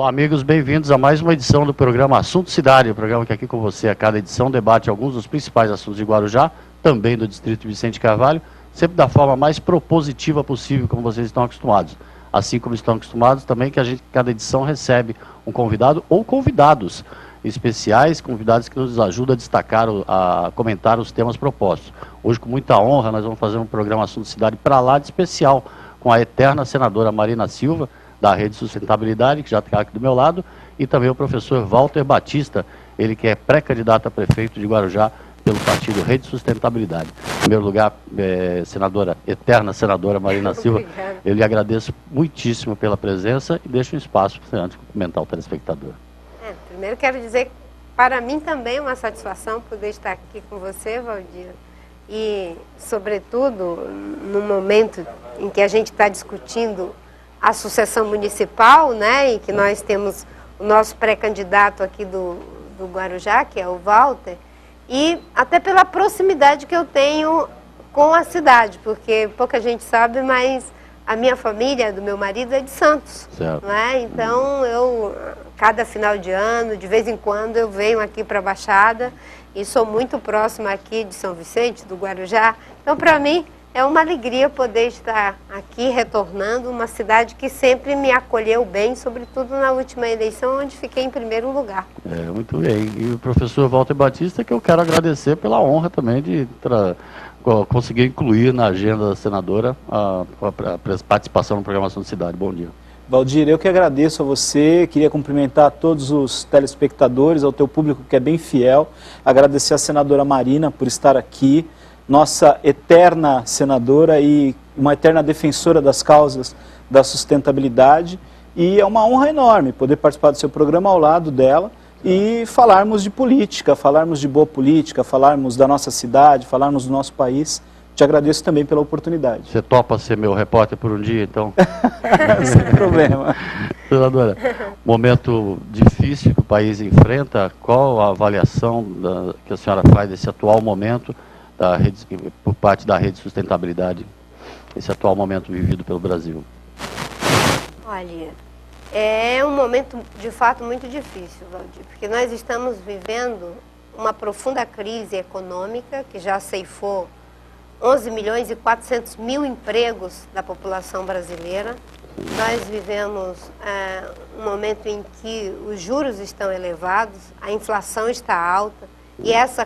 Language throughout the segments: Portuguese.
Bom, amigos, bem-vindos a mais uma edição do programa Assunto Cidade, o programa que aqui com você a cada edição debate alguns dos principais assuntos de Guarujá, também do Distrito Vicente Carvalho, sempre da forma mais propositiva possível, como vocês estão acostumados. Assim como estão acostumados também que a gente, cada edição, recebe um convidado ou convidados especiais, convidados que nos ajudam a destacar, a comentar os temas propostos. Hoje, com muita honra, nós vamos fazer um programa Assunto Cidade para lá de especial, com a eterna senadora Marina Silva, da Rede Sustentabilidade, que já está aqui do meu lado, e também o professor Walter Batista, ele que é pré-candidato a prefeito de Guarujá pelo partido Rede Sustentabilidade. Em primeiro lugar, eterna senadora Marina Silva, eu lhe agradeço muitíssimo pela presença e deixo um espaço para você antes de cumprimentar o telespectador. Primeiro quero dizer que para mim também é uma satisfação poder estar aqui com você, Valdir, e sobretudo no momento em que a gente está discutindo a sucessão municipal, né, e que nós temos o nosso pré-candidato aqui do Guarujá, que é o Walter, e até pela proximidade que eu tenho com a cidade, porque pouca gente sabe, mas a minha família, do meu marido, é de Santos, né? Então eu, cada final de ano, de vez em quando, eu venho aqui para a Baixada e sou muito próxima aqui de São Vicente, do Guarujá, então para mim é uma alegria poder estar aqui retornando, uma cidade que sempre me acolheu bem, sobretudo na última eleição, onde fiquei em primeiro lugar. Muito bem. E o professor Walter Batista, que eu quero agradecer pela honra também de conseguir incluir na agenda da senadora a participação no programa Assunto Cidade. Bom dia. Valdir, eu que agradeço a você, queria cumprimentar todos os telespectadores, ao teu público que é bem fiel, agradecer à senadora Marina por estar aqui, nossa eterna senadora e uma eterna defensora das causas da sustentabilidade, e é uma honra enorme poder participar do seu programa ao lado dela e falarmos de política, falarmos de boa política, falarmos da nossa cidade, falarmos do nosso país. Te agradeço também pela oportunidade. Você topa ser meu repórter por um dia, então? Sem problema. Senadora, momento difícil que o país enfrenta, qual a avaliação que a senhora faz desse atual momento por parte da Rede Sustentabilidade, esse atual momento vivido pelo Brasil? Olha, é um momento de fato muito difícil, Valdir, porque nós estamos vivendo uma profunda crise econômica que já ceifou 11 milhões e 400 mil empregos da população brasileira. Nós vivemos um momento em que os juros estão elevados, a inflação está alta, e essa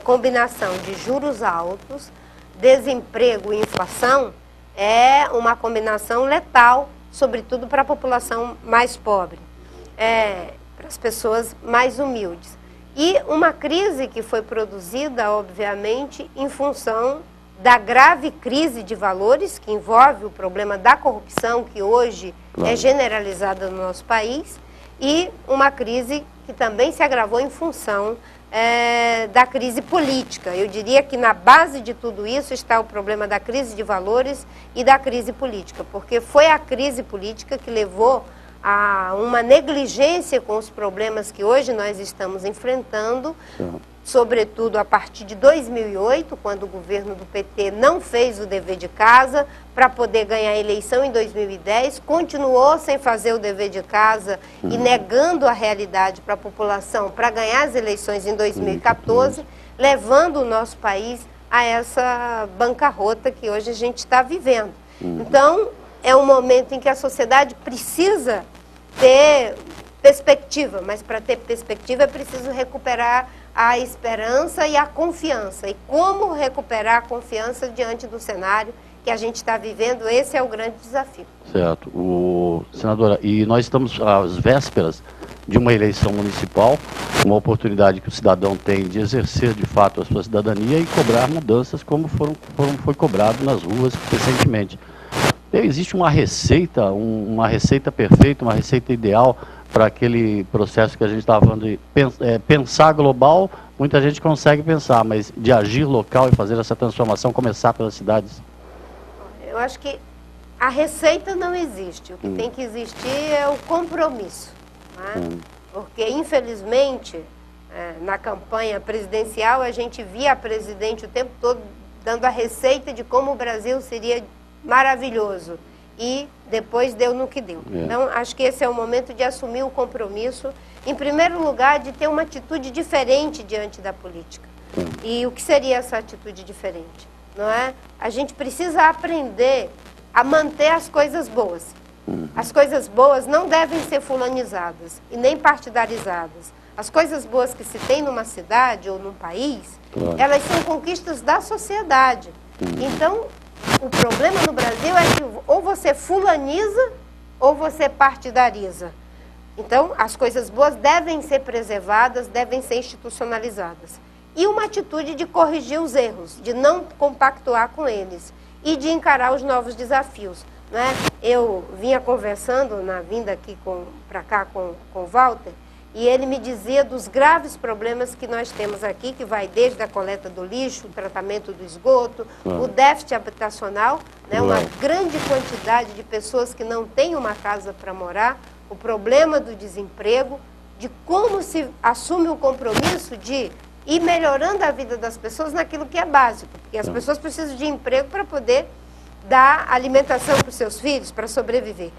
combinação de juros altos, desemprego e inflação é uma combinação letal, sobretudo para a população mais pobre, para as pessoas mais humildes. E uma crise que foi produzida, obviamente, em função da grave crise de valores, que envolve o problema da corrupção, que hoje é generalizada no nosso país, e uma crise que também se agravou em função da crise política. Eu diria que na base de tudo isso está o problema da crise de valores e da crise política, porque foi a crise política que levou a uma negligência com os problemas que hoje nós estamos enfrentando, sobretudo a partir de 2008, quando o governo do PT não fez o dever de casa para poder ganhar a eleição em 2010, continuou sem fazer o dever de casa e negando a realidade para a população para ganhar as eleições em 2014, levando o nosso país a essa bancarrota que hoje a gente está vivendo. Então, é um momento em que a sociedade precisa ter perspectiva, mas para ter perspectiva é preciso recuperar a esperança e a confiança. E como recuperar a confiança diante do cenário que a gente está vivendo? Esse é o grande desafio. Certo. Senadora, e nós estamos às vésperas de uma eleição municipal, uma oportunidade que o cidadão tem de exercer de fato a sua cidadania e cobrar mudanças como foi cobrado nas ruas recentemente. Existe uma receita perfeita, uma receita ideal para aquele processo que a gente estava falando de pensar global? Muita gente consegue pensar, mas de agir local e fazer essa transformação, começar pelas cidades? Eu acho que a receita não existe. O que tem que existir é o compromisso. Né? Porque, infelizmente, na campanha presidencial, a gente via a presidente o tempo todo dando a receita de como o Brasil seria maravilhoso. e depois deu no que deu. Então, acho que esse é o momento de assumir o compromisso, em primeiro lugar, de ter uma atitude diferente diante da política. E o que seria essa atitude diferente? Não é? A gente precisa aprender a manter as coisas boas. As coisas boas não devem ser fulanizadas e nem partidarizadas. As coisas boas que se tem numa cidade ou num país, elas são conquistas da sociedade. Então, o problema no Brasil é que ou você fulaniza ou você partidariza. Então, as coisas boas devem ser preservadas, devem ser institucionalizadas. E uma atitude de corrigir os erros, de não compactuar com eles e de encarar os novos desafios. Né? Eu vinha conversando na vinda aqui para cá com o Walter, e ele me dizia dos graves problemas que nós temos aqui, que vai desde a coleta do lixo, o tratamento do esgoto, o déficit habitacional, né? Uma grande quantidade de pessoas que não têm uma casa para morar, o problema do desemprego, de como se assume o compromisso de ir melhorando a vida das pessoas naquilo que é básico, porque as pessoas precisam de emprego para poder dar alimentação para os seus filhos, para sobreviver.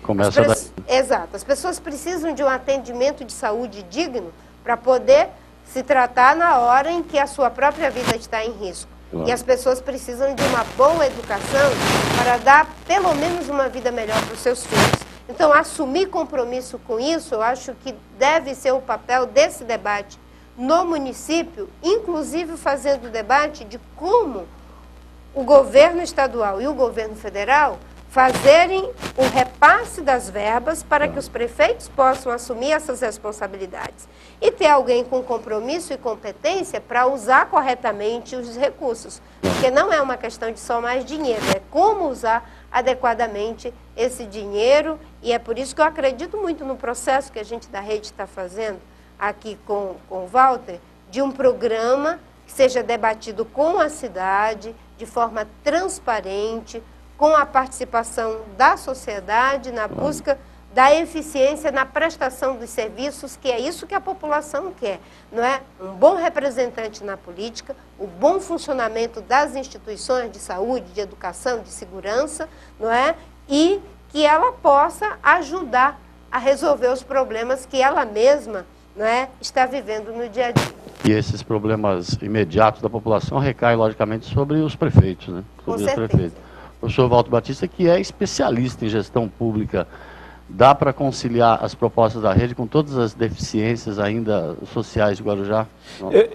Exato. As pessoas precisam de um atendimento de saúde digno para poder se tratar na hora em que a sua própria vida está em risco. E as pessoas precisam de uma boa educação para dar pelo menos uma vida melhor para os seus filhos. Então, assumir compromisso com isso, eu acho que deve ser o papel desse debate no município, inclusive fazendo o debate de como o governo estadual e o governo federal fazerem o repasse das verbas para que os prefeitos possam assumir essas responsabilidades e ter alguém com compromisso e competência para usar corretamente os recursos. Porque não é uma questão de só mais dinheiro, é como usar adequadamente esse dinheiro, e é por isso que eu acredito muito no processo que a gente da rede está fazendo aqui com o Walter, de um programa que seja debatido com a cidade, de forma transparente, com a participação da sociedade na busca da eficiência na prestação dos serviços, que é isso que a população quer, não é? Um bom representante na política, o bom funcionamento das instituições de saúde, de educação, de segurança, não é? E que ela possa ajudar a resolver os problemas que ela mesma, não é, está vivendo no dia a dia. E esses problemas imediatos da população recaem, logicamente, sobre os prefeitos, né? Sobre os prefeitos. O professor Walter Batista, que é especialista em gestão pública, dá para conciliar as propostas da rede com todas as deficiências ainda sociais de Guarujá?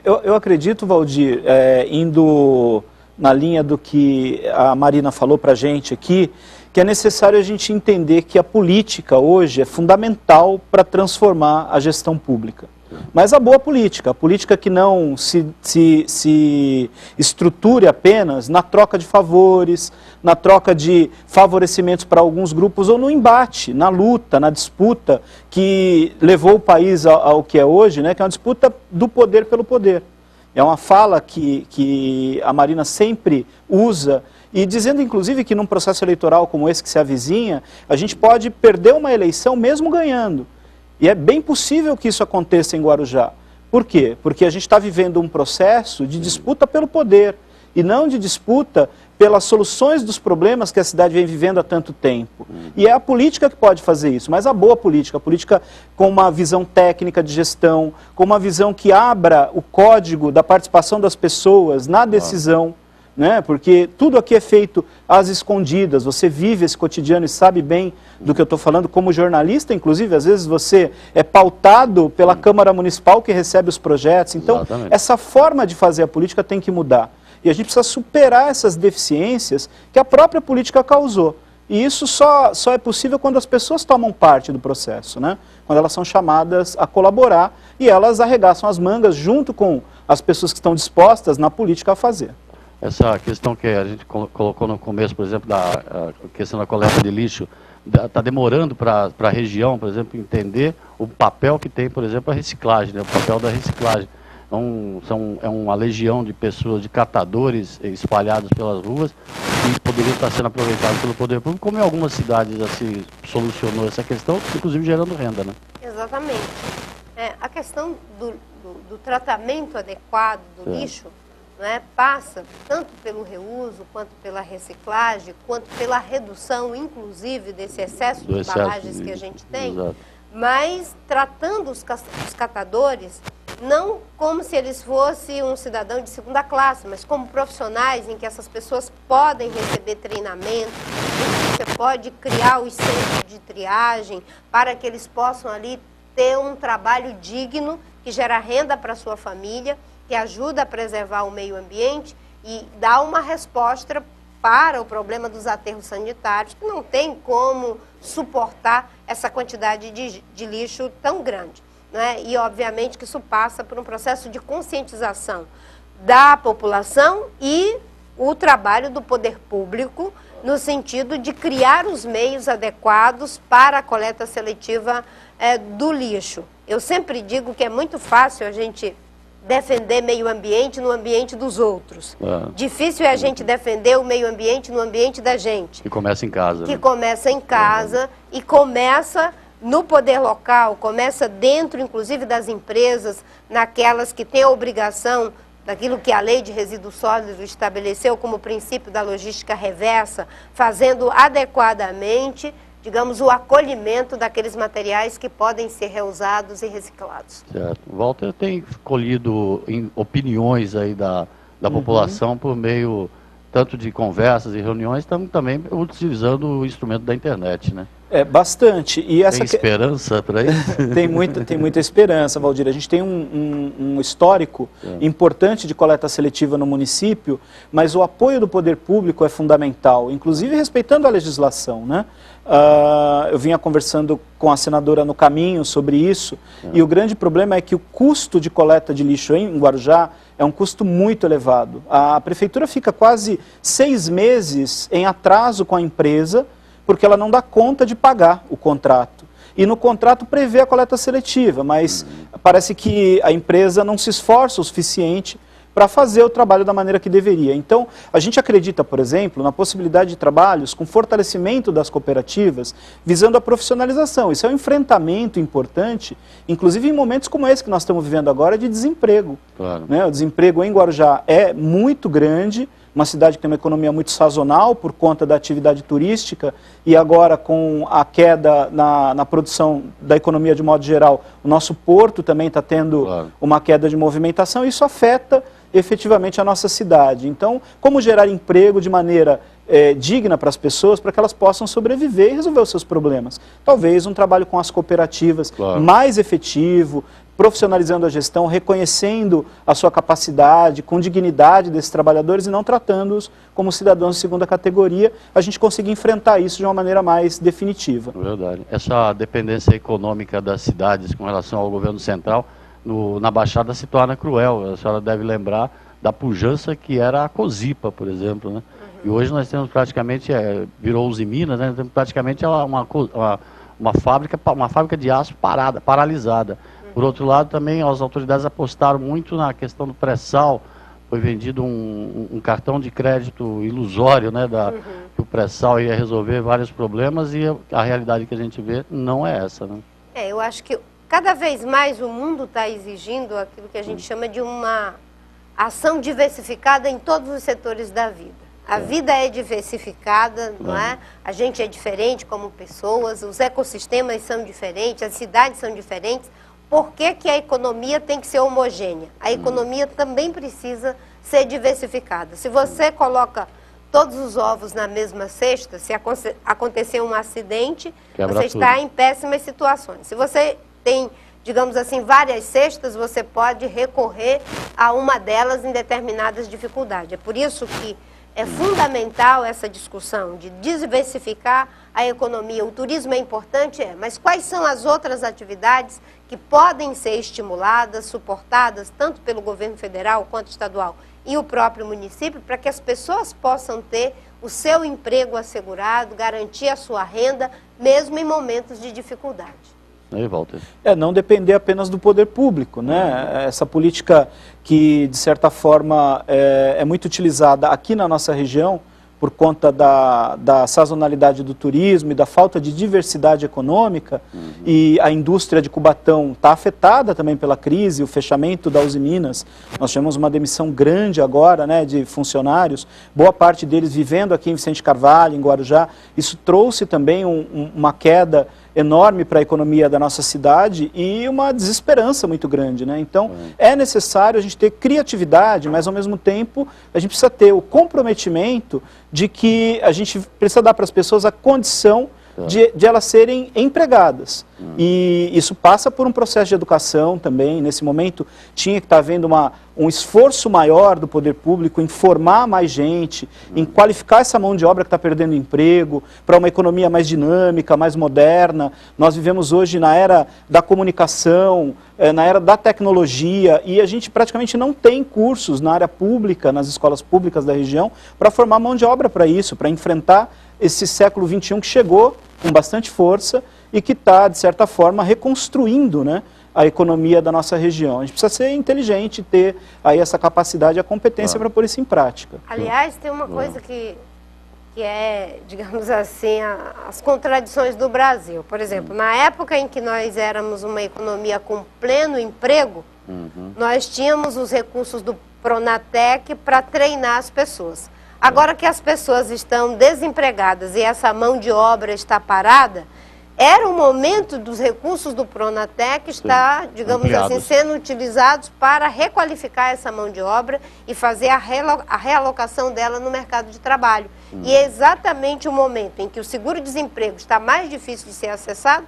Eu acredito, Valdir, indo na linha do que a Marina falou para a gente aqui, que é necessário a gente entender que a política hoje é fundamental para transformar a gestão pública. Mas a boa política, a política que não se estruture apenas na troca de favores, na troca de favorecimentos para alguns grupos, ou no embate, na luta, na disputa que levou o país ao que é hoje, né, que é uma disputa do poder pelo poder. É uma fala que a Marina sempre usa, e dizendo inclusive que num processo eleitoral como esse que se avizinha, a gente pode perder uma eleição mesmo ganhando. E é bem possível que isso aconteça em Guarujá. Por quê? Porque a gente está vivendo um processo de disputa pelo poder e não de disputa pelas soluções dos problemas que a cidade vem vivendo há tanto tempo. E é a política que pode fazer isso, mas a boa política, a política com uma visão técnica de gestão, com uma visão que abra o código da participação das pessoas na decisão, né? Porque tudo aqui é feito às escondidas, você vive esse cotidiano e sabe bem do que eu estou falando, como jornalista, inclusive, às vezes você é pautado pela Câmara Municipal que recebe os projetos, então essa forma de fazer a política tem que mudar. E a gente precisa superar essas deficiências que a própria política causou. E isso só é possível quando as pessoas tomam parte do processo, né? Quando elas são chamadas a colaborar e elas arregaçam as mangas junto com as pessoas que estão dispostas na política a fazer. Essa questão que a gente colocou no começo, por exemplo, da questão da coleta de lixo, está demorando para a região, por exemplo, entender o papel que tem, por exemplo, a reciclagem, né? O papel da reciclagem. É uma legião de pessoas, de catadores espalhados pelas ruas, que poderiam estar sendo aproveitados pelo poder público, como em algumas cidades assim, solucionou essa questão, inclusive gerando renda, né? Exatamente. A questão do tratamento adequado do lixo, né, passa tanto pelo reuso, quanto pela reciclagem, quanto pela redução, inclusive, desse excesso de embalagens que a gente tem, exato, mas tratando os catadores não como se eles fossem um cidadão de segunda classe, mas como profissionais em que essas pessoas podem receber treinamento, você pode criar os centros de triagem para que eles possam ali ter um trabalho digno que gera renda para a sua família, que ajuda a preservar o meio ambiente e dá uma resposta para o problema dos aterros sanitários, que não tem como suportar essa quantidade de lixo tão grande, né? E, obviamente, que isso passa por um processo de conscientização da população e o trabalho do poder público no sentido de criar os meios adequados para a coleta seletiva do lixo. Eu sempre digo que é muito fácil a gente defender meio ambiente no ambiente dos outros. Difícil é a gente defender o meio ambiente no ambiente da gente. Que começa em casa. Que começa em casa e começa no poder local, começa dentro, inclusive, das empresas, naquelas que têm a obrigação daquilo que a Lei de Resíduos Sólidos estabeleceu como princípio da logística reversa, fazendo adequadamente, digamos, o acolhimento daqueles materiais que podem ser reusados e reciclados. Certo. Walter tem colhido opiniões aí da população por meio tanto de conversas e reuniões, estamos também utilizando o instrumento da internet, né? Bastante. E essa tem esperança para isso? Tem muita esperança, Valdir. A gente tem um histórico importante de coleta seletiva no município, mas o apoio do poder público é fundamental, inclusive respeitando a legislação, né? Eu vinha conversando com a senadora no caminho sobre isso, e o grande problema é que o custo de coleta de lixo em Guarujá é um custo muito elevado. A prefeitura fica quase 6 meses em atraso com a empresa, porque ela não dá conta de pagar o contrato. E no contrato prevê a coleta seletiva, mas parece que a empresa não se esforça o suficiente para fazer o trabalho da maneira que deveria. Então, a gente acredita, por exemplo, na possibilidade de trabalhos com fortalecimento das cooperativas, visando a profissionalização. Isso é um enfrentamento importante, inclusive em momentos como esse que nós estamos vivendo agora, de desemprego. Claro. Né? O desemprego em Guarujá é muito grande, uma cidade que tem uma economia muito sazonal por conta da atividade turística, e agora com a queda na produção da economia de modo geral, o nosso porto também está tendo uma queda de movimentação, e isso afeta efetivamente a nossa cidade. Então, como gerar emprego de maneira digna para as pessoas, para que elas possam sobreviver e resolver os seus problemas? Talvez um trabalho com as cooperativas mais efetivo, profissionalizando a gestão, reconhecendo a sua capacidade, com dignidade desses trabalhadores e não tratando-os como cidadãos de segunda categoria, a gente conseguir enfrentar isso de uma maneira mais definitiva. Verdade. Essa dependência econômica das cidades com relação ao governo central, na Baixada se torna cruel. A senhora deve lembrar da pujança que era a Cosipa, por exemplo, né? E hoje nós temos praticamente, virou Usiminas, né? Temos praticamente uma fábrica de aço paralisada. Por outro lado, também as autoridades apostaram muito na questão do pré-sal. Foi vendido um cartão de crédito ilusório, né, que o pré-sal ia resolver vários problemas, e a realidade que a gente vê não é essa, né? Eu acho que cada vez mais o mundo está exigindo aquilo que a gente chama de uma ação diversificada em todos os setores da vida. A vida é diversificada, não é? A gente é diferente como pessoas, os ecossistemas são diferentes, as cidades são diferentes. Por que que a economia tem que ser homogênea? A economia também precisa ser diversificada. Se você coloca todos os ovos na mesma cesta, se acontecer um acidente, você está em péssimas situações. Se você tem, digamos assim, várias cestas, você pode recorrer a uma delas em determinadas dificuldades. É por isso que é fundamental essa discussão de diversificar a economia. O turismo é importante, mas quais são as outras atividades que podem ser estimuladas, suportadas, tanto pelo governo federal quanto estadual e o próprio município, para que as pessoas possam ter o seu emprego assegurado, garantir a sua renda, mesmo em momentos de dificuldade. Aí, Walter. Não depender apenas do poder público, né? Essa política que, de certa forma, é muito utilizada aqui na nossa região, por conta da sazonalidade do turismo e da falta de diversidade econômica, e a indústria de Cubatão está afetada também pela crise, o fechamento da Uzi Minas. Nós tivemos uma demissão grande agora, né, de funcionários, boa parte deles vivendo aqui em Vicente Carvalho, em Guarujá. Isso trouxe também uma queda enorme para a economia da nossa cidade e uma desesperança muito grande, né? Então, é necessário a gente ter criatividade, mas ao mesmo tempo a gente precisa ter o comprometimento de que a gente precisa dar para as pessoas a condição de elas serem empregadas. E isso passa por um processo de educação também. Nesse momento tinha que estar havendo um esforço maior do poder público em formar mais gente, em qualificar essa mão de obra que está perdendo emprego, para uma economia mais dinâmica, mais moderna. Nós vivemos hoje na era da comunicação, na era da tecnologia, e a gente praticamente não tem cursos na área pública, nas escolas públicas da região, para formar mão de obra para isso, para enfrentar esse século XXI que chegou com bastante força e que está, de certa forma, reconstruindo, né, a economia da nossa região. A gente precisa ser inteligente, ter aí essa capacidade e a competência para pôr isso em prática. Aliás, tem uma coisa que é, digamos assim, as contradições do Brasil. Por exemplo, na época em que nós éramos uma economia com pleno emprego, nós tínhamos os recursos do Pronatec para treinar as pessoas. Agora que as pessoas estão desempregadas e essa mão de obra está parada, era o momento dos recursos do Pronatec estar, digamos assim, sendo utilizados para requalificar essa mão de obra e fazer a realocação dela no mercado de trabalho. E é exatamente o momento em que o seguro-desemprego está mais difícil de ser acessado,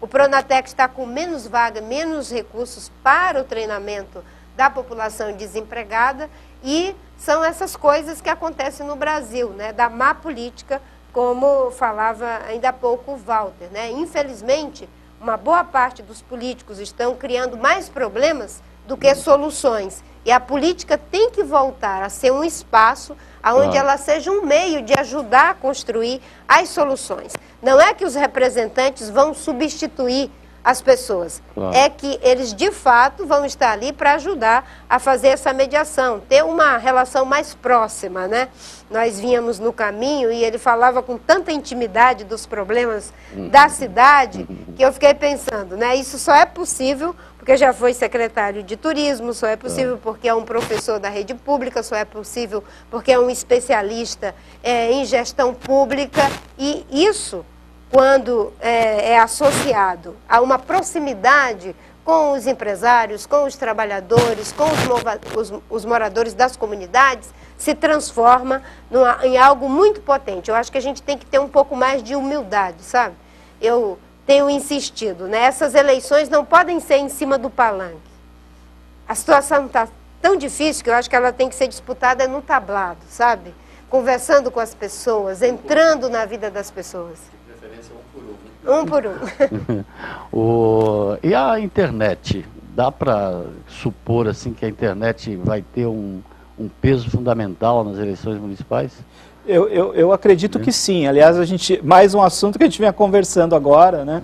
o Pronatec está com menos vaga, menos recursos para o treinamento da população desempregada, e são essas coisas que acontecem no Brasil, né, da má política, como falava ainda há pouco o Walter, né? Infelizmente, uma boa parte dos políticos estão criando mais problemas do que soluções. E a política tem que voltar a ser um espaço onde ela seja um meio de ajudar a construir as soluções. Não é que os representantes vão substituir as pessoas, é que eles de fato vão estar ali para ajudar a fazer essa mediação, ter uma relação mais próxima, né? Nós vínhamos no caminho e ele falava com tanta intimidade dos problemas da cidade, que eu fiquei pensando, né? Isso só é possível porque já foi secretário de turismo, só é possível porque é um professor da rede pública, só é possível porque é um especialista em gestão pública, e isso, quando é associado a uma proximidade com os empresários, com os trabalhadores, com os moradores das comunidades, se transforma em algo muito potente. Eu acho que a gente tem que ter um pouco mais de humildade, sabe? Eu tenho insistido, né? Essas eleições não podem ser em cima do palanque. A situação está tão difícil que eu acho que ela tem que ser disputada no tablado, sabe? Conversando com as pessoas, entrando na vida das pessoas. Um por um. E a internet? Dá para supor assim que a internet vai ter um peso fundamental nas eleições municipais? Eu acredito que sim. Aliás, mais um assunto que a gente vinha conversando agora, né?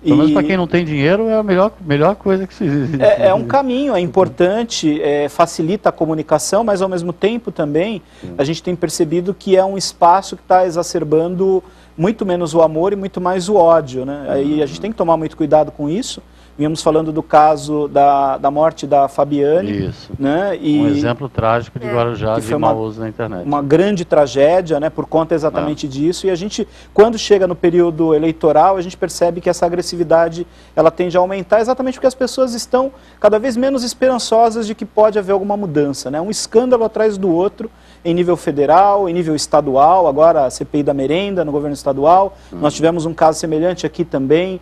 Pelo menos para quem não tem dinheiro, é a melhor coisa que se existe. É um caminho, é importante, facilita a comunicação, mas ao mesmo tempo também a gente tem percebido que é um espaço que está exacerbando muito menos o amor e muito mais o ódio, né? Aí a gente tem que tomar muito cuidado com isso. Vínhamos falando do caso da morte da Fabiane. Isso. Né? Um exemplo trágico de Guarujá, de mau uso na internet. Uma grande tragédia, né, por conta exatamente disso. E a gente, quando chega no período eleitoral, a gente percebe que essa agressividade ela tende a aumentar exatamente porque as pessoas estão cada vez menos esperançosas de que pode haver alguma mudança, né? Um escândalo atrás do outro, em nível federal, em nível estadual, agora a CPI da merenda no governo estadual. Nós tivemos um caso semelhante aqui também.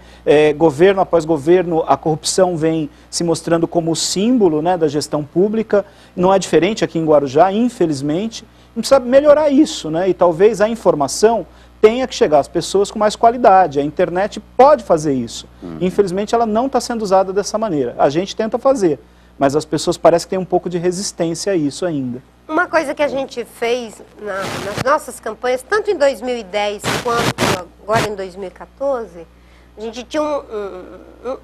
Governo após governo, a corrupção vem se mostrando como o símbolo, né, da gestão pública. Não é diferente aqui em Guarujá, infelizmente. A gente precisa melhorar isso, né? E talvez a informação tenha que chegar às pessoas com mais qualidade. A internet pode fazer isso. Infelizmente ela não está sendo usada dessa maneira. A gente tenta fazer, mas as pessoas parecem que têm um pouco de resistência a isso ainda. Uma coisa que a gente fez nas nossas campanhas, tanto em 2010 quanto agora em 2014, a gente tinha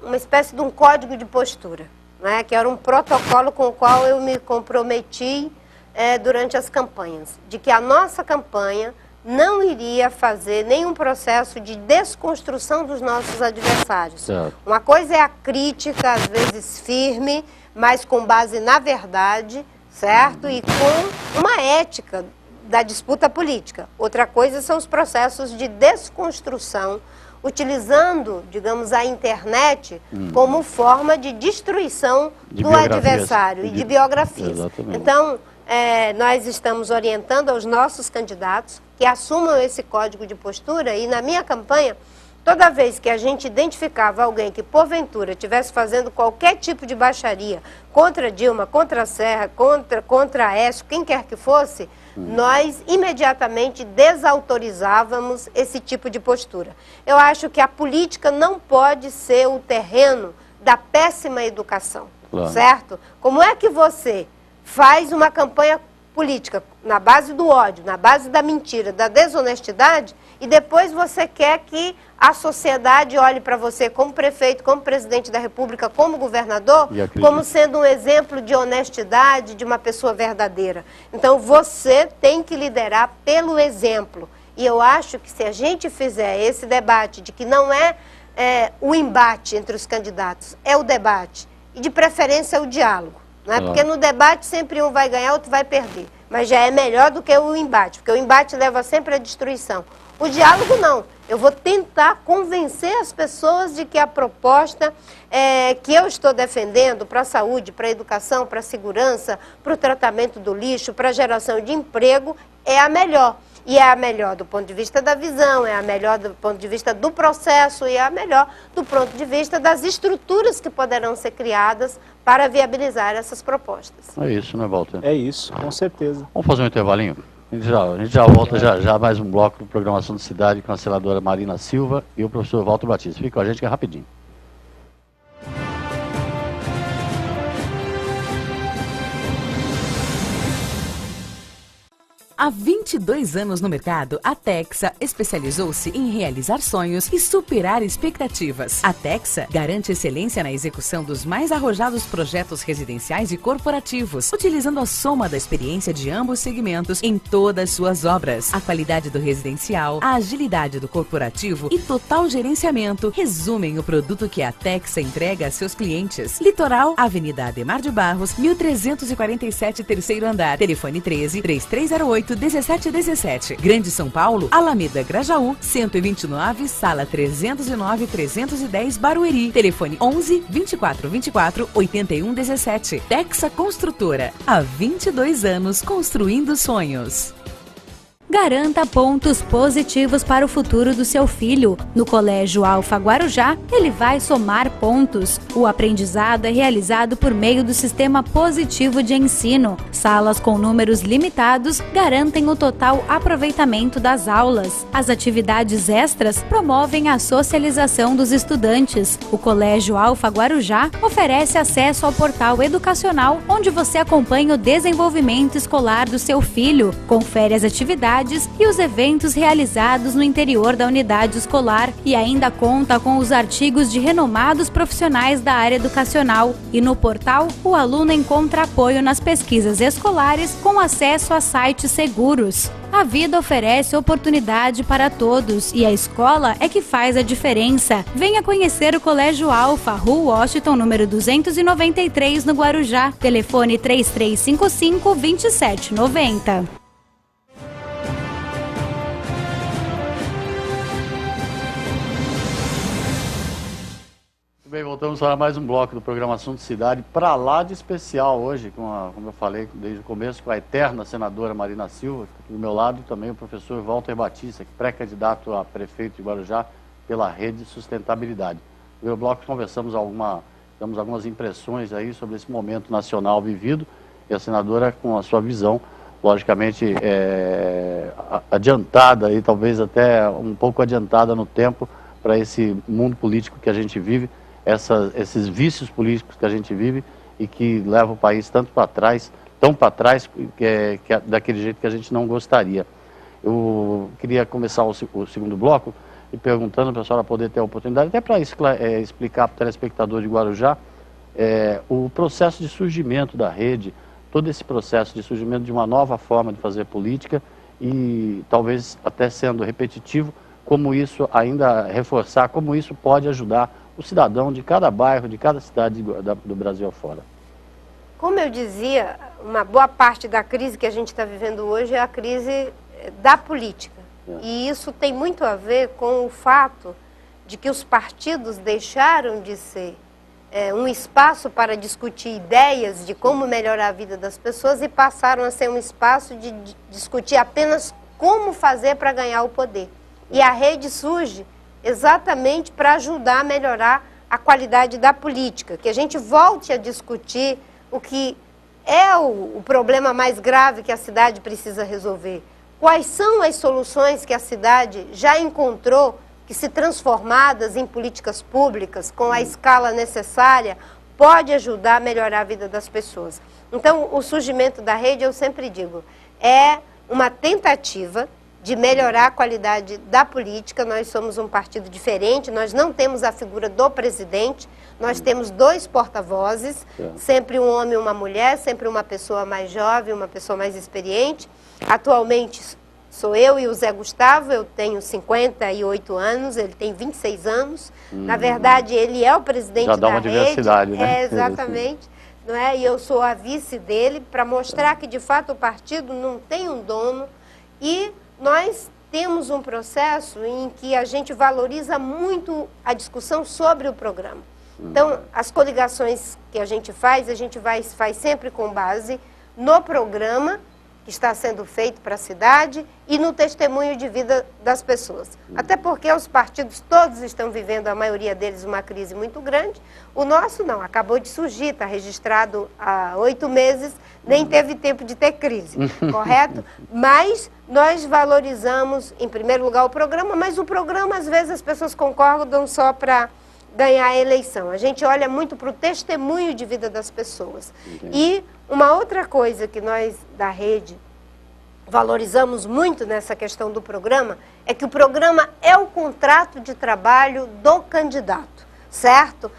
uma espécie de um código de postura, né, que era um protocolo com o qual eu me comprometi durante as campanhas, de que a nossa campanha não iria fazer nenhum processo de desconstrução dos nossos adversários. Certo. Uma coisa é a crítica, às vezes firme, mas com base na verdade, certo? E com uma ética da disputa política. Outra coisa são os processos de desconstrução, utilizando, digamos, a internet como forma de destruição do adversário e de biografias. Exatamente. Então, nós estamos orientando aos nossos candidatos que assumam esse código de postura e na minha campanha, toda vez que a gente identificava alguém que porventura estivesse fazendo qualquer tipo de baixaria contra Dilma, contra Serra, contra Aécio, quem quer que fosse, nós imediatamente desautorizávamos esse tipo de postura. Eu acho que a política não pode ser o terreno da péssima educação, certo? Como é que você faz uma campanha política na base do ódio, na base da mentira, da desonestidade, e depois você quer que a sociedade olhe para você como prefeito, como presidente da República, como governador, como sendo um exemplo de honestidade, de uma pessoa verdadeira. Então você tem que liderar pelo exemplo. E eu acho que se a gente fizer esse debate de que não é o embate entre os candidatos, é o debate, e de preferência o diálogo. Não é? Porque no debate sempre um vai ganhar, outro vai perder. Mas já é melhor do que o embate, porque o embate leva sempre à destruição. O diálogo não. Eu vou tentar convencer as pessoas de que a proposta que eu estou defendendo para a saúde, para a educação, para a segurança, para o tratamento do lixo, para a geração de emprego, é a melhor. E é a melhor do ponto de vista da visão, é a melhor do ponto de vista do processo e é a melhor do ponto de vista das estruturas que poderão ser criadas para viabilizar essas propostas. É isso, né, Walter? É isso, com certeza. Vamos fazer um intervalinho? A gente já volta já mais um bloco de programação de cidade com a senadora Marina Silva e o professor Walter Batista. Fica com a gente que é rapidinho. Há 22 anos no mercado, a Texa especializou-se em realizar sonhos e superar expectativas. A Texa garante excelência na execução dos mais arrojados projetos residenciais e corporativos, utilizando a soma da experiência de ambos segmentos em todas suas obras. A qualidade do residencial, a agilidade do corporativo e total gerenciamento resumem o produto que a Texa entrega a seus clientes. Litoral, Avenida Ademar de Barros, 1347, terceiro andar. Telefone 13-3308-1717. Grande São Paulo, Alameda Grajaú, 129, sala 309-310, Barueri. Telefone 11-2424-8117. Texa Construtora. Há 22 anos construindo sonhos. Garanta pontos positivos para o futuro do seu filho. No Colégio Alfa Guarujá, ele vai somar pontos. O aprendizado é realizado por meio do sistema positivo de ensino. Salas com números limitados garantem o total aproveitamento das aulas. As atividades extras promovem a socialização dos estudantes. O Colégio Alfa Guarujá oferece acesso ao portal educacional, onde você acompanha o desenvolvimento escolar do seu filho, confere as atividades e os eventos realizados no interior da unidade escolar e ainda conta com os artigos de renomados profissionais da área educacional. E no portal, o aluno encontra apoio nas pesquisas escolares com acesso a sites seguros. A vida oferece oportunidade para todos e a escola é que faz a diferença. Venha conhecer o Colégio Alfa, Rua Washington, número 293, no Guarujá. Telefone 3355-2790. Bem, voltamos para mais um bloco do Programação de Cidade, para lá de especial hoje, como eu falei desde o começo, com a eterna senadora Marina Silva, que está aqui do meu lado, e também o professor Walter Batista, que é pré-candidato a prefeito de Guarujá pela Rede de Sustentabilidade. No primeiro bloco conversamos damos algumas impressões aí sobre esse momento nacional vivido, e a senadora com a sua visão, logicamente, adiantada, e talvez até um pouco adiantada no tempo para esse mundo político que a gente vive, esses vícios políticos que a gente vive e que leva o país tanto para trás, tão para trás, daquele jeito que a gente não gostaria. Eu queria começar o segundo bloco e perguntando para a senhora poder ter a oportunidade, até para explicar para o telespectador de Guarujá, o processo de surgimento da rede, todo esse processo de surgimento de uma nova forma de fazer política e talvez até sendo repetitivo, como isso ainda reforçar, como isso pode ajudar o cidadão de cada bairro, de cada cidade do Brasil afora. Como eu dizia, uma boa parte da crise que a gente está vivendo hoje é a crise da política. E isso tem muito a ver com o fato de que os partidos deixaram de ser um espaço para discutir ideias de como melhorar a vida das pessoas e passaram a ser um espaço de discutir apenas como fazer para ganhar o poder. E a rede surge exatamente para ajudar a melhorar a qualidade da política, que a gente volte a discutir o que é o problema mais grave que a cidade precisa resolver. Quais são as soluções que a cidade já encontrou que, se transformadas em políticas públicas, com a escala necessária, pode ajudar a melhorar a vida das pessoas. Então, o surgimento da rede, eu sempre digo, é uma tentativa de melhorar a qualidade da política. Nós somos um partido diferente, nós não temos a figura do presidente, nós temos 2 porta-vozes, sempre um homem e uma mulher, sempre uma pessoa mais jovem, uma pessoa mais experiente. Atualmente sou eu e o Zé Gustavo, eu tenho 58 anos, ele tem 26 anos. Na verdade, ele é o presidente da rede. Já dá uma diversidade, né? Exatamente. Não é? E eu sou a vice dele, para mostrar que, de fato, o partido não tem um dono. E nós temos um processo em que a gente valoriza muito a discussão sobre o programa. Então, as coligações que a gente faz faz sempre com base no programa que está sendo feito para a cidade e no testemunho de vida das pessoas. Até porque os partidos todos estão vivendo, a maioria deles, uma crise muito grande. O nosso não, acabou de surgir, está registrado há 8 meses, nem teve tempo de ter crise, correto? Mas nós valorizamos, em primeiro lugar, o programa, mas o programa, às vezes, as pessoas concordam só para ganhar a eleição. A gente olha muito para o testemunho de vida das pessoas. E uma outra coisa que nós, da rede, valorizamos muito nessa questão do programa, é que o programa é o contrato de trabalho do candidato, certo?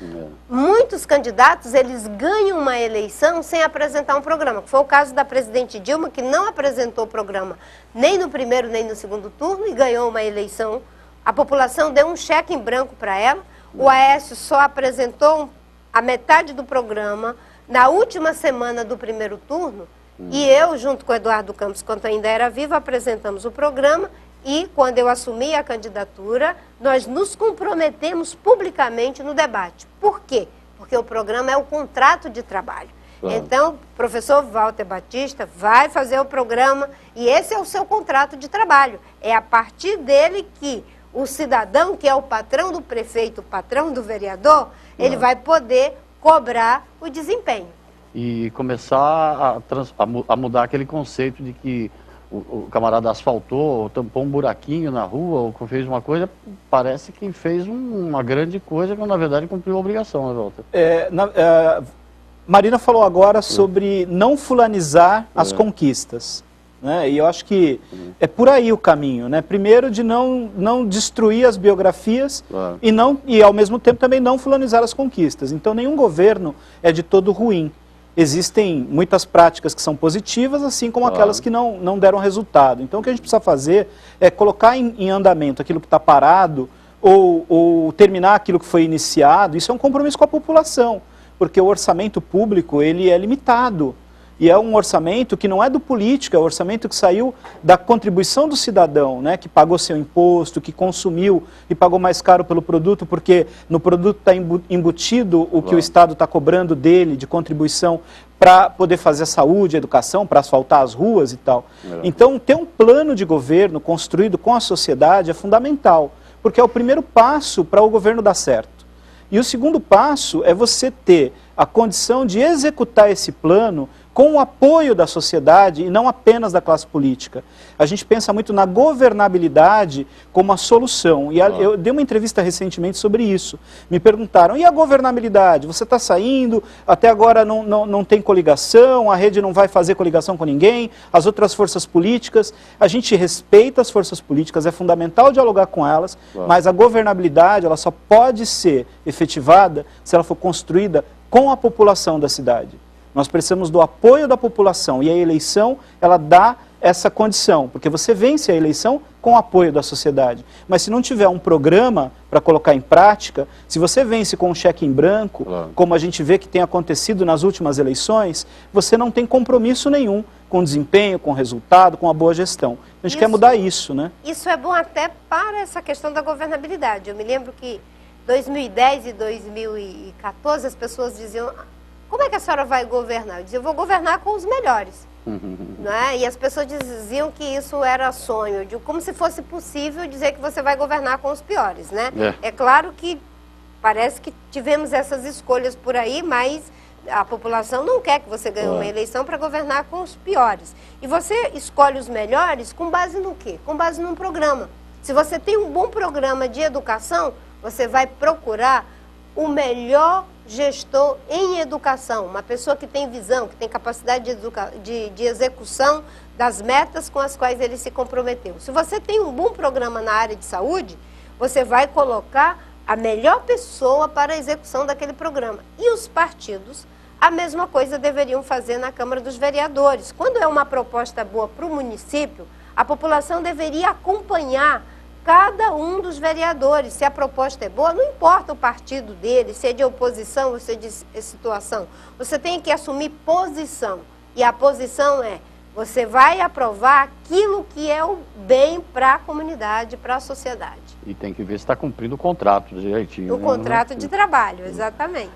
Muitos candidatos, eles ganham uma eleição sem apresentar um programa, que foi o caso da presidente Dilma, que não apresentou o programa nem no primeiro nem no segundo turno e ganhou uma eleição. A população deu um cheque em branco para ela. O Aécio só apresentou a metade do programa na última semana do primeiro turno e eu, junto com o Eduardo Campos, quando ainda era vivo, apresentamos o programa e, quando eu assumi a candidatura, nós nos comprometemos publicamente no debate. Por quê? Porque o programa é o contrato de trabalho. Então, o professor Walter Batista vai fazer o programa e esse é o seu contrato de trabalho. É a partir dele que o cidadão, que é o patrão do prefeito, o patrão do vereador, ele vai poder cobrar o desempenho. E começar a mudar aquele conceito de que o camarada asfaltou, ou tampou um buraquinho na rua, ou fez uma coisa, parece que fez uma grande coisa, mas na verdade cumpriu a obrigação, né, Walter? Marina falou agora sobre não fulanizar as conquistas. Né? E eu acho que é por aí o caminho, né? Primeiro de não destruir as biografias e ao mesmo tempo também não fulanizar as conquistas. Então nenhum governo é de todo ruim. Existem muitas práticas que são positivas, assim como aquelas que não deram resultado. Então o que a gente precisa fazer é colocar em andamento aquilo que está parado ou terminar aquilo que foi iniciado. Isso é um compromisso com a população, porque o orçamento público ele é limitado. E é um orçamento que não é do político, é um orçamento que saiu da contribuição do cidadão, né, que pagou seu imposto, que consumiu e pagou mais caro pelo produto, porque no produto está embutido o que o Estado está cobrando dele de contribuição para poder fazer a saúde, a educação, para asfaltar as ruas e tal. Então, ter um plano de governo construído com a sociedade é fundamental, porque é o primeiro passo para o governo dar certo. E o segundo passo é você ter a condição de executar esse plano com o apoio da sociedade e não apenas da classe política. A gente pensa muito na governabilidade como a solução. E eu dei uma entrevista recentemente sobre isso. Me perguntaram, e a governabilidade? Você está saindo, até agora não tem coligação, a rede não vai fazer coligação com ninguém, as outras forças políticas. A gente respeita as forças políticas, é fundamental dialogar com elas, mas a governabilidade ela só pode ser efetivada se ela for construída com a população da cidade. Nós precisamos do apoio da população, e a eleição, ela dá essa condição, porque você vence a eleição com o apoio da sociedade. Mas se não tiver um programa para colocar em prática, se você vence com um cheque em branco, como a gente vê que tem acontecido nas últimas eleições, você não tem compromisso nenhum com desempenho, com resultado, com a boa gestão. A gente quer mudar isso, né? Isso é bom até para essa questão da governabilidade. Eu me lembro que 2010 e 2014 as pessoas diziam: como é que a senhora vai governar? Eu dizia: eu vou governar com os melhores. Né? E as pessoas diziam que isso era sonho, como se fosse possível dizer que você vai governar com os piores, né? É claro que parece que tivemos essas escolhas por aí, mas a população não quer que você ganhe uma eleição para governar com os piores. E você escolhe os melhores com base no quê? Com base num programa. Se você tem um bom programa de educação, você vai procurar o melhor gestor em educação, uma pessoa que tem visão, que tem capacidade de execução das metas com as quais ele se comprometeu. Se você tem um bom programa na área de saúde, você vai colocar a melhor pessoa para a execução daquele programa. E os partidos, a mesma coisa deveriam fazer na Câmara dos Vereadores. Quando é uma proposta boa para o município, a população deveria acompanhar cada um dos vereadores. Se a proposta é boa, não importa o partido dele, se é de oposição ou se é de situação. Você tem que assumir posição. E a posição é: você vai aprovar aquilo que é o bem para a comunidade, para a sociedade. E tem que ver se está cumprindo o contrato direitinho. O contrato de trabalho, exatamente.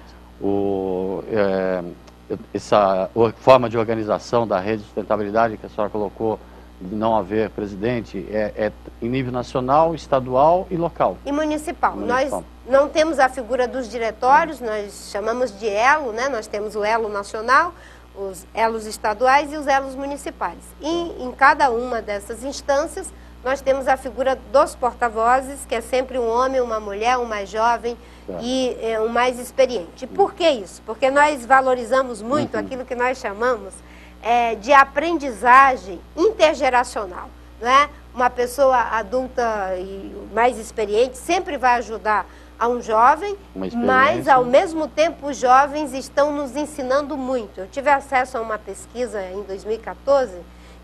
Essa forma de organização da rede de sustentabilidade que a senhora colocou, de não haver presidente, é em nível nacional, estadual e local. E municipal. Nós não temos a figura dos diretórios, nós chamamos de elo, né? Nós temos o elo nacional, os elos estaduais e os elos municipais. E em cada uma dessas instâncias, nós temos a figura dos porta-vozes, que é sempre um homem, uma mulher, um mais jovem e um mais experiente. Por que isso? Porque nós valorizamos muito aquilo que nós chamamos de aprendizagem intergeracional, né? Uma pessoa adulta e mais experiente sempre vai ajudar a um jovem, mas ao mesmo tempo os jovens estão nos ensinando muito. Eu tive acesso a uma pesquisa em 2014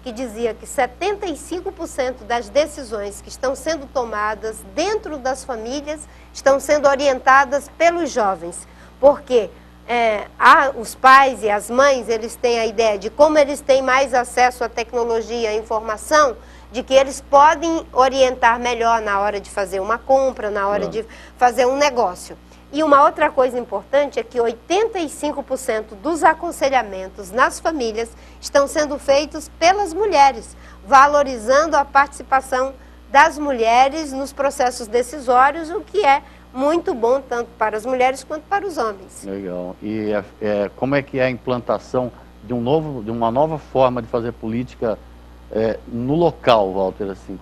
que dizia que 75% das decisões que estão sendo tomadas dentro das famílias estão sendo orientadas pelos jovens, porque os pais e as mães, eles têm a ideia de como eles têm mais acesso à tecnologia, à informação, de que eles podem orientar melhor na hora de fazer uma compra, na hora de fazer um negócio. E uma outra coisa importante é que 85% dos aconselhamentos nas famílias estão sendo feitos pelas mulheres, valorizando a participação das mulheres nos processos decisórios, o que é muito bom tanto para as mulheres quanto para os homens. Legal. E como é que é a implantação de uma nova forma de fazer política no local, Walter, assim,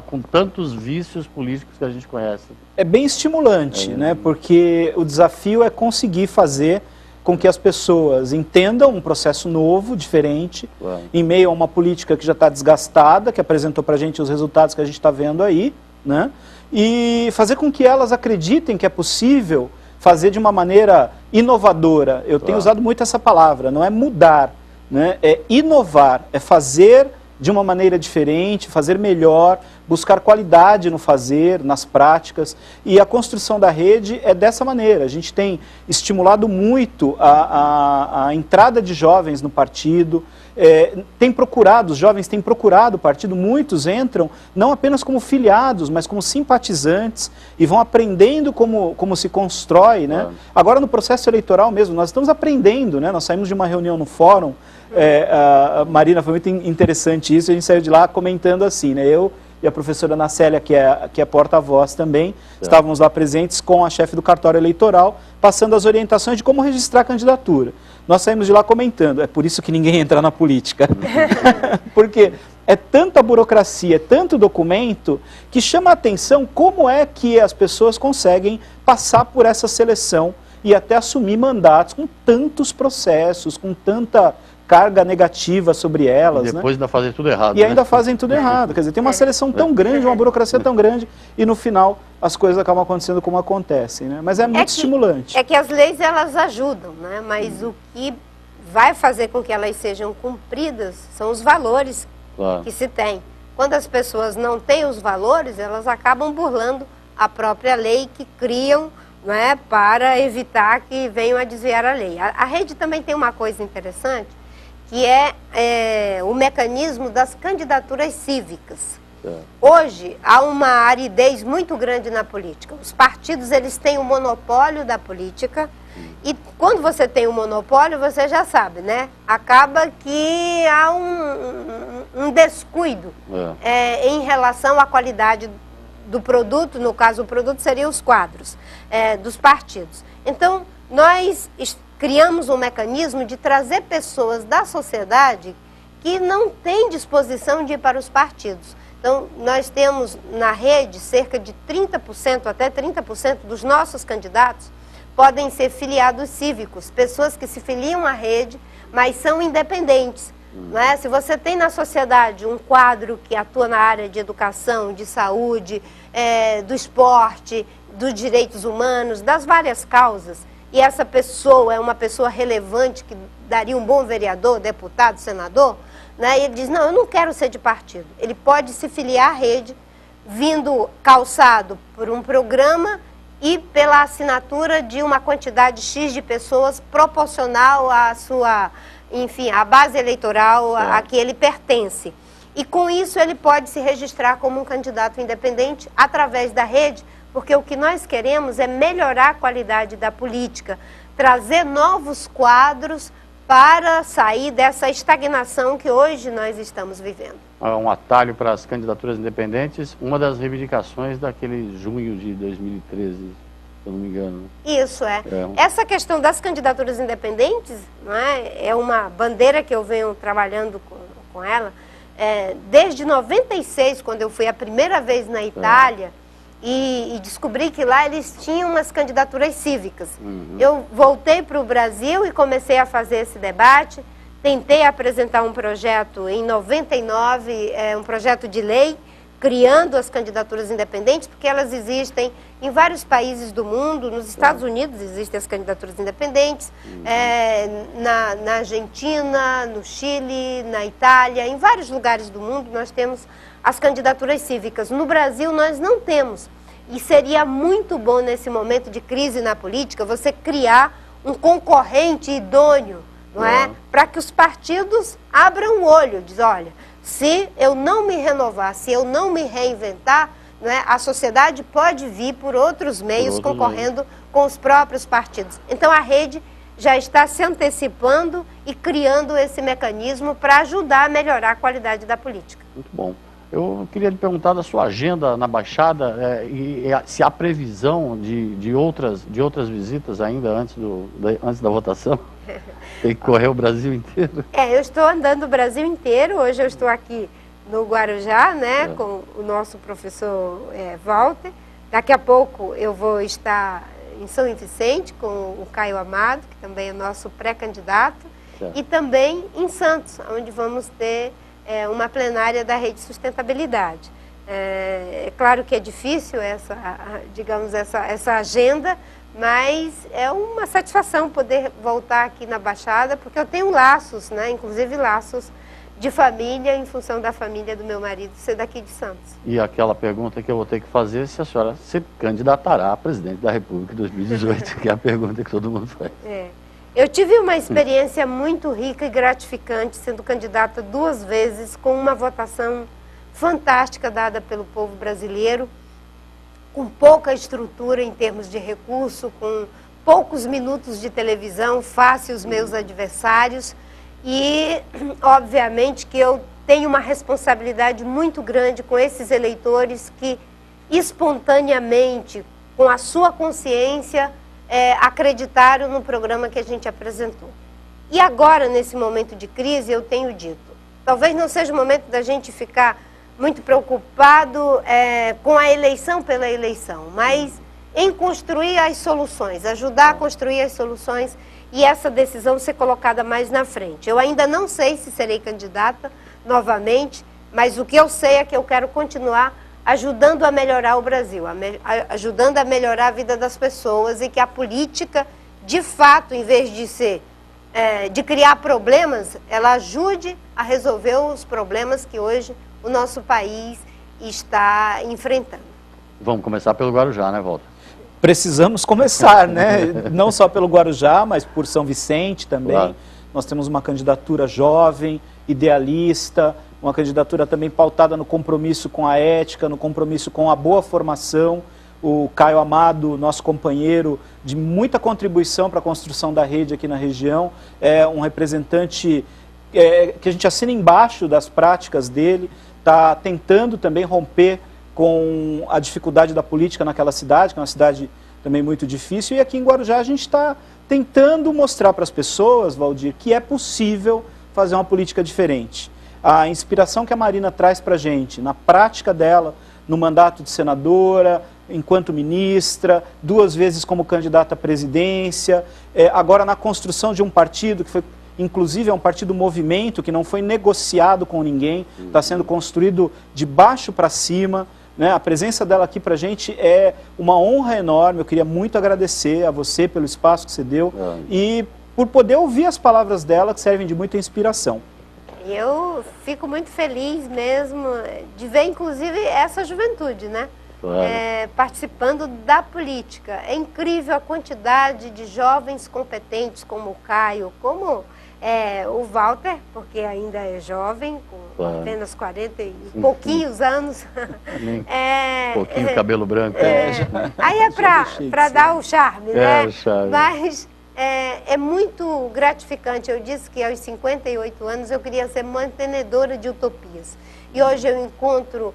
com tantos vícios políticos que a gente conhece? É bem estimulante, né? Porque o desafio é conseguir fazer com que as pessoas entendam um processo novo, diferente, em meio a uma política que já está desgastada, que apresentou para a gente os resultados que a gente está vendo aí, né? E fazer com que elas acreditem que é possível fazer de uma maneira inovadora. Eu tenho usado muito essa palavra, não é mudar, né? É inovar, é fazer de uma maneira diferente, fazer melhor, buscar qualidade no fazer, nas práticas. E a construção da rede é dessa maneira. A gente tem estimulado muito a entrada de jovens no partido, os jovens têm procurado o partido, muitos entram não apenas como filiados, mas como simpatizantes e vão aprendendo como se constrói, né? Agora no processo eleitoral mesmo, nós estamos aprendendo, né? Nós saímos de uma reunião no fórum, a Marina, foi muito interessante isso, a gente saiu de lá comentando assim, né? Eu e a professora Ana Célia, que é porta-voz também, estávamos lá presentes com a chefe do cartório eleitoral, passando as orientações de como registrar a candidatura. Nós saímos de lá comentando, é por isso que ninguém entra na política. Porque é tanta burocracia, é tanto documento, que chama a atenção como é que as pessoas conseguem passar por essa seleção e até assumir mandatos com tantos processos, com tanta carga negativa sobre elas. E depois ainda fazer tudo errado. E ainda fazem tudo errado. Quer dizer, tem uma seleção tão grande, uma burocracia tão grande, e no final as coisas acabam acontecendo como acontecem, né? Mas é muito estimulante. É que as leis, elas ajudam, né? Mas o que vai fazer com que elas sejam cumpridas são os valores que se tem. Quando as pessoas não têm os valores, elas acabam burlando a própria lei que criam, não é, para evitar que venham a desviar a lei. A rede também tem uma coisa interessante, que é o mecanismo das candidaturas cívicas. Hoje, há uma aridez muito grande na política. Os partidos, eles têm o monopólio da política, e quando você tem um monopólio, você já sabe, né? Acaba que há um descuido em relação à qualidade do produto. No caso, o produto seria os quadros dos partidos. Então, nós criamos um mecanismo de trazer pessoas da sociedade que não têm disposição de ir para os partidos. Então, nós temos na rede cerca de 30%, até 30% dos nossos candidatos podem ser filiados cívicos, pessoas que se filiam à rede, mas são independentes. Né? Se você tem na sociedade um quadro que atua na área de educação, de saúde, do esporte, dos direitos humanos, das várias causas, e essa pessoa é uma pessoa relevante que daria um bom vereador, deputado, senador, né? E ele diz, não, eu não quero ser de partido. Ele pode se filiar à rede, vindo calçado por um programa e pela assinatura de uma quantidade X de pessoas proporcional à sua, enfim, à base eleitoral a que ele pertence. E com isso ele pode se registrar como um candidato independente através da rede, porque o que nós queremos é melhorar a qualidade da política, trazer novos quadros para sair dessa estagnação que hoje nós estamos vivendo. Um atalho para as candidaturas independentes, uma das reivindicações daquele junho de 2013, se eu não me engano. Isso, Essa questão das candidaturas independentes, não é uma bandeira que eu venho trabalhando com ela, desde 96, quando eu fui a primeira vez na Itália, e descobri que lá eles tinham umas candidaturas cívicas. Eu voltei para o Brasil e comecei a fazer esse debate. Tentei apresentar um projeto em 99, um projeto de lei, criando as candidaturas independentes, porque elas existem em vários países do mundo. Nos Estados Unidos existem as candidaturas independentes, na Argentina, no Chile, na Itália, em vários lugares do mundo nós temos as candidaturas cívicas. No Brasil nós não temos. E seria muito bom nesse momento de crise na política você criar um concorrente idôneo, não é? Para que os partidos abram o olho, diz, olha, se eu não me renovar, se eu não me reinventar, não é, a sociedade pode vir por outros meios concorrendo com os próprios partidos. Então a rede já está se antecipando e criando esse mecanismo para ajudar a melhorar a qualidade da política. Muito bom. Eu queria lhe perguntar da sua agenda na Baixada, se há previsão de outras visitas ainda antes da votação. Tem que correr o Brasil inteiro. Eu estou andando o Brasil inteiro. Hoje eu estou aqui no Guarujá, né, com o nosso professor Walter. Daqui a pouco eu vou estar em São Vicente com o Caio Amado, que também é nosso pré-candidato, e também em Santos, onde vamos ter uma plenária da Rede Sustentabilidade. É claro que é difícil essa agenda, mas é uma satisfação poder voltar aqui na Baixada, porque eu tenho laços, né, inclusive laços de família, em função da família do meu marido ser daqui de Santos. E aquela pergunta que eu vou ter que fazer, se a senhora se candidatará a presidente da República em 2018, que é a pergunta que todo mundo faz. Eu tive uma experiência muito rica e gratificante, sendo candidata 2 vezes, com uma votação fantástica dada pelo povo brasileiro, com pouca estrutura em termos de recurso, com poucos minutos de televisão, face os meus adversários, e obviamente que eu tenho uma responsabilidade muito grande com esses eleitores que espontaneamente, com a sua consciência, acreditaram no programa que a gente apresentou. E agora, nesse momento de crise, eu tenho dito, talvez não seja o momento da gente ficar muito preocupado com a eleição pela eleição, mas em construir as soluções, ajudar a construir as soluções. e essa decisão ser colocada mais na frente. Eu ainda não sei se serei candidata novamente, mas o que eu sei é que eu quero continuar ajudando a melhorar o Brasil, ajudando a melhorar a vida das pessoas, e que a política, de fato, em vez de de criar problemas, ela ajude a resolver os problemas que hoje o nosso país está enfrentando. Vamos começar pelo Guarujá, né, Walter? Precisamos começar, né? Não só pelo Guarujá, mas por São Vicente também. Claro. Nós temos uma candidatura jovem, idealista, uma candidatura também pautada no compromisso com a ética, no compromisso com a boa formação. O Caio Amado, nosso companheiro, de muita contribuição para a construção da rede aqui na região, é um representante que a gente assina embaixo das práticas dele, está tentando também romper com a dificuldade da política naquela cidade, que é uma cidade também muito difícil, e aqui em Guarujá a gente está tentando mostrar para as pessoas, Valdir, que é possível fazer uma política diferente. A inspiração que a Marina traz para a gente, na prática dela, no mandato de senadora, enquanto ministra, 2 vezes como candidata à presidência, agora na construção de um partido que foi, inclusive, é um partido movimento, que não foi negociado com ninguém, está sendo construído de baixo para cima, né? A presença dela aqui para a gente é uma honra enorme. Eu queria muito agradecer a você pelo espaço que você deu e por poder ouvir as palavras dela, que servem de muita inspiração. Eu fico muito feliz mesmo de ver, inclusive, essa juventude, né? Claro. Participando da política. É incrível a quantidade de jovens competentes como o Caio, como o Walter, porque ainda é jovem, com apenas 40 e pouquinhos anos. Pouquinho cabelo branco. Aí é para dar o charme, né? O charme. Mas é muito gratificante. Eu disse que aos 58 anos eu queria ser mantenedora de utopias. E hoje eu encontro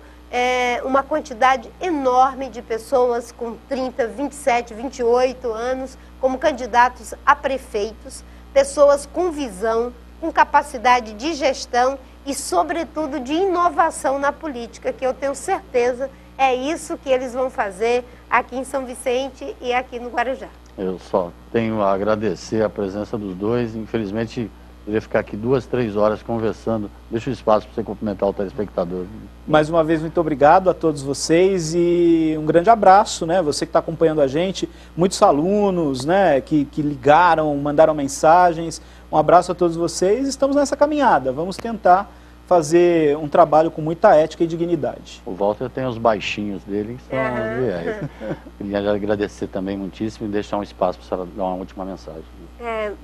uma quantidade enorme de pessoas com 30, 27, 28 anos como candidatos a prefeitos, pessoas com visão, com capacidade de gestão e, sobretudo, de inovação na política, que eu tenho certeza é isso que eles vão fazer aqui em São Vicente e aqui no Guarujá. Eu só tenho a agradecer a presença dos dois. Infelizmente, eu ia ficar aqui 2, 3 horas conversando. Deixa o espaço para você cumprimentar o telespectador. Mais uma vez, muito obrigado a todos vocês e um grande abraço, né? Você que está acompanhando a gente, muitos alunos, né, que ligaram, mandaram mensagens. Um abraço a todos vocês. Estamos nessa caminhada. Vamos tentar fazer um trabalho com muita ética e dignidade. O Walter tem os baixinhos dele, que são reais. Queria agradecer também muitíssimo e deixar um espaço para você dar uma última mensagem.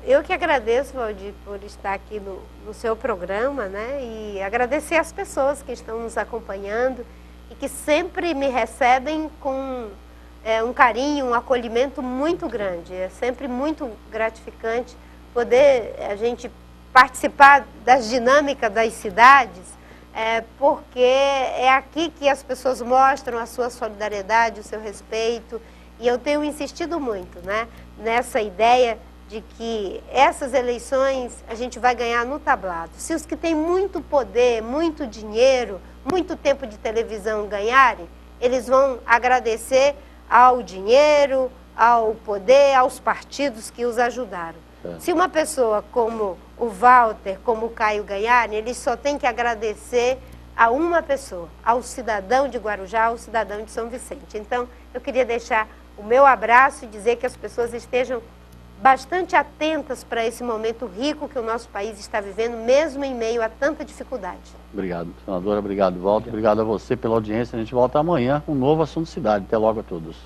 Eu que agradeço, Valdir, por estar aqui no seu programa, né? E agradecer as pessoas que estão nos acompanhando e que sempre me recebem com um carinho, um acolhimento muito grande. É sempre muito gratificante poder a gente participar das dinâmicas das cidades, porque é aqui que as pessoas mostram a sua solidariedade, o seu respeito, e eu tenho insistido muito, né, nessa ideia de que essas eleições a gente vai ganhar no tablado. Se os que têm muito poder, muito dinheiro, muito tempo de televisão ganharem, eles vão agradecer ao dinheiro, ao poder, aos partidos que os ajudaram. Se uma pessoa como o Walter, como o Caio ganharem, eles só têm que agradecer a uma pessoa, ao cidadão de Guarujá, ao cidadão de São Vicente. Então, eu queria deixar o meu abraço e dizer que as pessoas estejam bastante atentas para esse momento rico que o nosso país está vivendo, mesmo em meio a tanta dificuldade. Obrigado, senadora. Obrigado, Walter. Obrigado a você pela audiência. A gente volta amanhã com um novo Assunto Cidade. Até logo a todos.